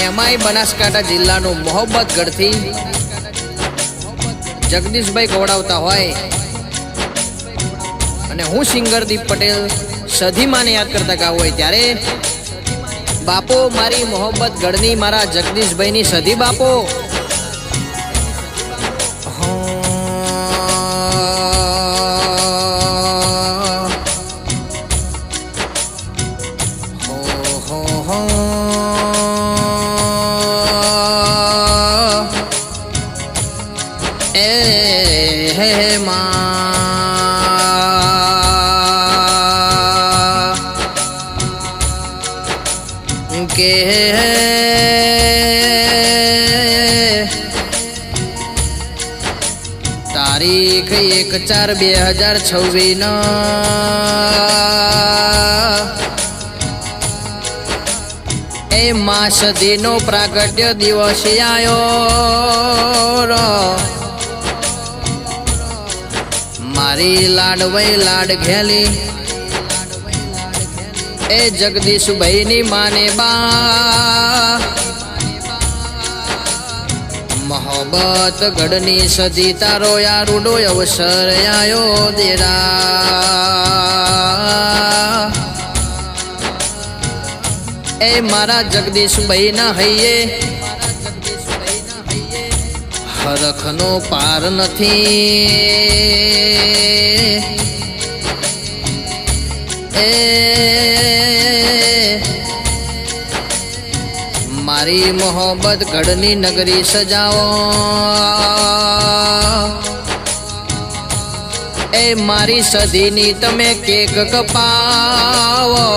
એમાંય બનાસકાંઠા જિલ્લાનું મોહબ્બતગઢથી જગદીશભાઈ ગવડાવતા હોય અને હું સિંગર દીપ પટેલ સધીમાને યાદ કરતા ગાવ હોય ત્યારે બાપો મારી મોહબ્બતગઢની મારા જગદીશભાઈની સધી બાપો કે તારીખ 1/4/2026 એ મા સદીનો પ્રાગટ્ય દિવસ આયો મારી લાડવઈ લાડ ઘેલી એ જગદીશભાઈની માને બા મોહબ્બત ગઢની સદી તારો યારુડો અવસર આયો દેરા એ મારા જગદીશભાઈ ના હૈયે હરખનો પાર નથી મારી મોહબ્બત ગઢની નગરી સજાવો એ મારી સદીની તમે કેક કપાવો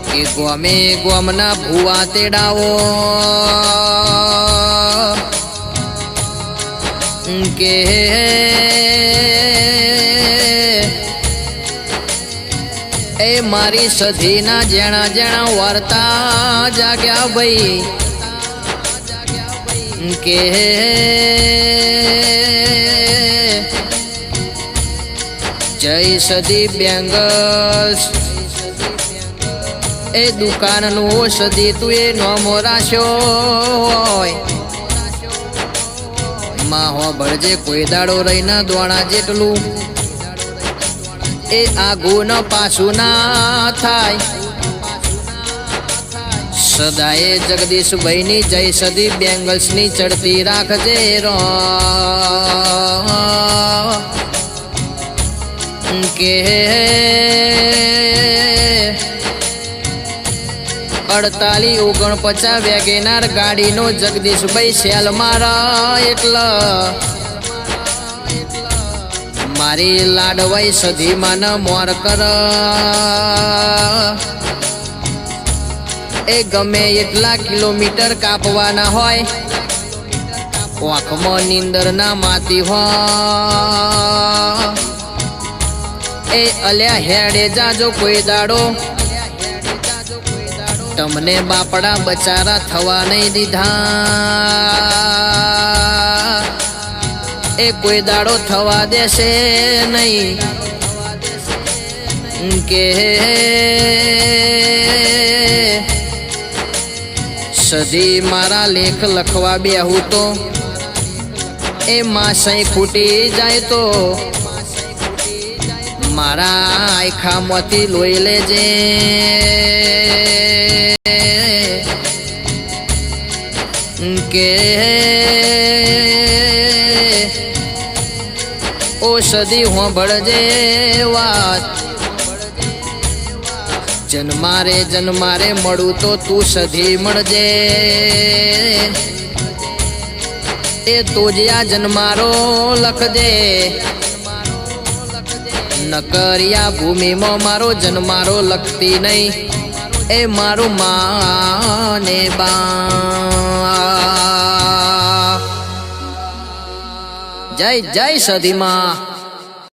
કે ગોમે ગોમના ભૂવા તેડાવો કે એ મારી સધીના જેણા જેણા વાર્તા જાગ્યા ભાઈ કે જય સદી બેંગલ્સ એ દુકાનનું સદી તું એ નોમો રાખ્યો હોય માં હો ભળજે કોઈ દાડો રહીના દોણા જેટલું એ આગું ન પાછું ના થાય સદાએ જગદીશભાઈની જય સદી બેંગલ્સની ચડતી રાખજે રો કે 4849 વેગેનાર ગાડીનો જગદીશભાઈ સેલ મારા એટલા મારી લાડવાઈ સધીમાં મોર કર એ ગમે એટલા કિલોમીટર કાપવાના હોય આંખમાં નીંદર ના માતી હોય એ અલ્યા હેડે જાજો કોઈ દાડો તમને બાપડા બચારા થવા નહીં દીધા એ કોઈ દાડો થવા દેશે નહીં કે સદી મારા લેખ લખવા બેહું તો એ માસઈ ખૂટી જાય તો મારા આખામાંથી લોહી લેજે કે ઓ સદી હોંભળજે વાત જન્મારે મળું તો તું સધી મળજે એ તુજ્યા જન્મારો લખજે નકરિયા ભૂમિમાં મારો જન્મારો લખતી નહીં એ મારું માને બા જય જય સધીમાં।